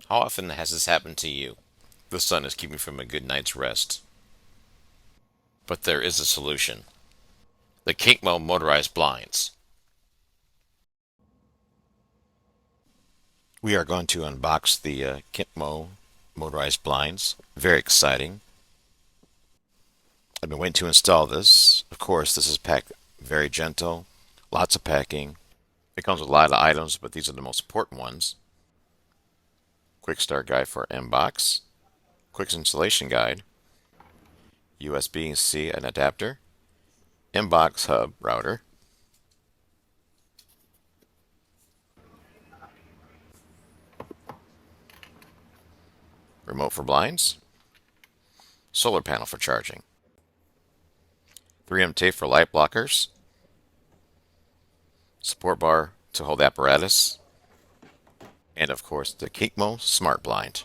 How often has this happened to you? The sun is keeping from a good night's rest. But there is a solution. The Kincmo motorized blinds. We are going to unbox the Kincmo motorized blinds. Very exciting. I've been waiting to install this. Of course, this is packed very gentle. Lots of packing. It comes with a lot of items, but these are the most important ones. Quick start guide for inbox. Quick installation guide. USB-C an adapter. Inbox hub router. Remote for blinds. Solar panel for charging. 3M tape for light blockers. Support bar to hold apparatus. And of course, the Kincmo smart blind.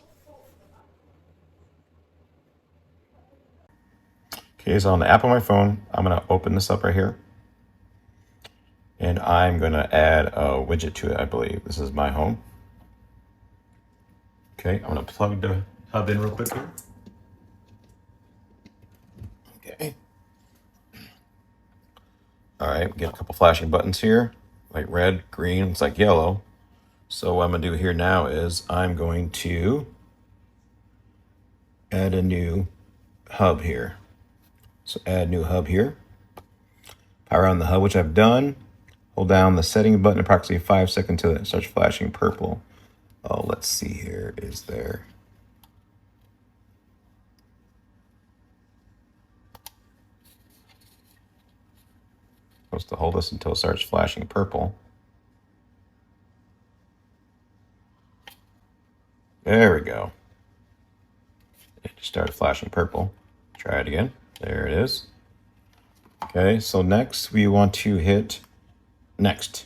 Okay, so on the app on my phone, I'm going to open this up right here. And I'm going to add a widget to it, I believe. This is my home. Okay, I'm going to plug the hub in real quick here. Okay. All right, get a couple flashing buttons here, like red, green, it's like yellow. So what I'm going to do here now is I'm going to add a new hub here. So add new hub here. Power on the hub, which I've done. Hold down the setting button approximately 5 seconds until it starts flashing purple. Oh, let's see here. Is there... Supposed to hold this until it starts flashing purple. There we go. It just started flashing purple. Try it again. There it is. Okay, so next we want to hit next.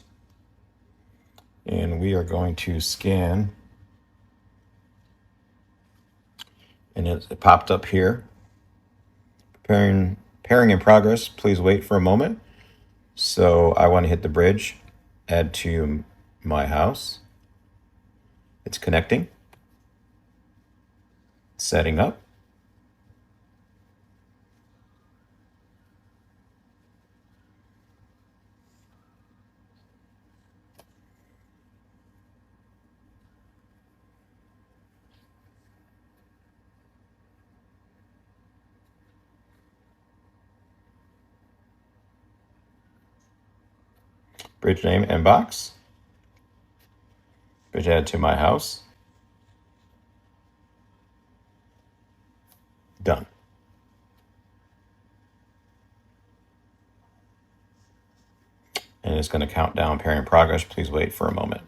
And we are going to scan. And it popped up here. Pairing in progress. Please wait for a moment. So I want to hit the bridge. Add to my house. It's connecting. Setting up. Bridge name inbox. Bridge add to my house. Done. And it's going to count down pairing progress. Please wait for a moment.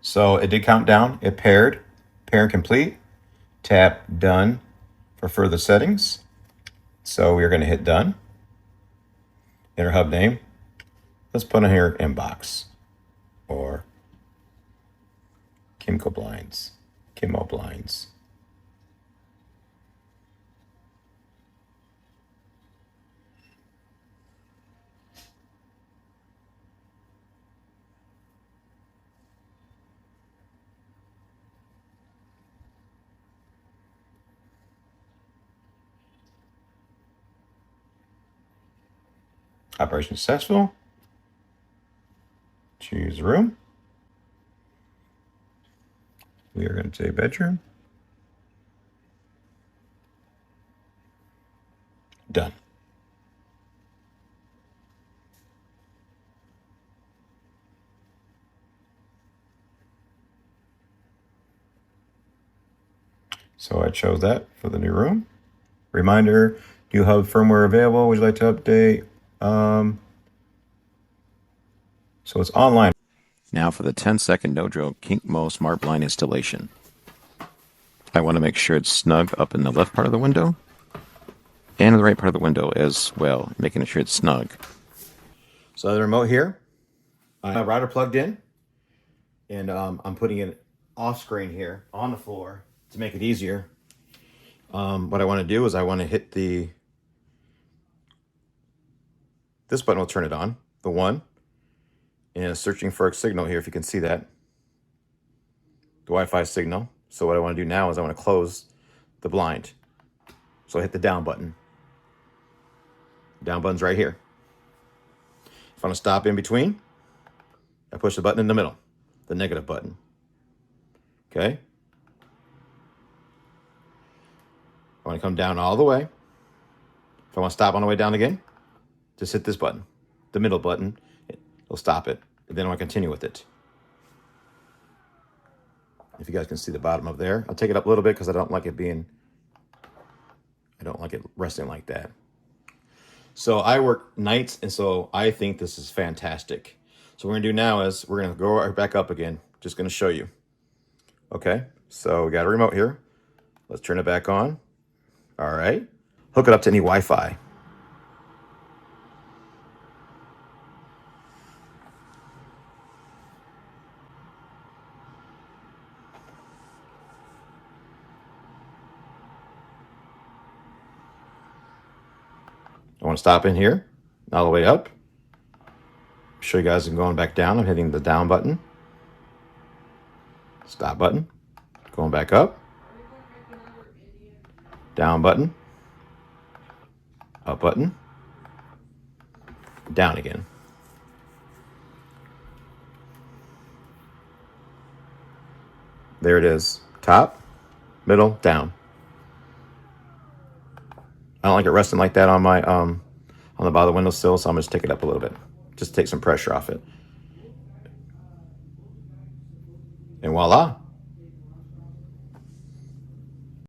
So it did count down. It paired. Pairing complete. Tap done for further settings. So we're going to hit done. Enter hub name. Let's put in here inbox or Kincmo blinds. Kincmo blinds. Operation successful. Choose room. We are going to say bedroom. Done. So I chose that for the new room. Reminder, new hub firmware available. Would you like to update? So it's online. Now for the 10-second no-drill Kincmo smart blind installation. I want to make sure it's snug up in the left part of the window and in the right part of the window as well, making sure it's snug. So the remote here, I have a router plugged in, and I'm putting it off screen here on the floor to make it easier. What I want to do is I want to hit this button will turn it on, the one, and it's searching for a signal here if you can see that. the Wi-Fi signal. So what I want to do now is I want to close the blind. So I hit the down button. Down button's right here. If I want to stop in between, I push the button in the middle, the negative button. Okay? I want to come down all the way. If I want to stop on the way down again, just hit this button, the middle button. It'll stop it. And then I want to continue with it. If you guys can see the bottom of there, I'll take it up a little bit because I don't like it resting like that. So I work nights, and so I think this is fantastic. So what we're gonna do now is we're gonna go right back up again. Just gonna show you. Okay, so we got a remote here. Let's turn it back on. All right, hook it up to any Wi-Fi. I want to stop in here, all the way up. Show you guys I'm going back down. I'm hitting the down button. Stop button. Going back up. Down button. Up button. Down again. There it is. Top, middle, down. I don't like it resting like that on my on the bottom of the windowsill, so I'm gonna just take it up a little bit. Just take some pressure off it. And voila.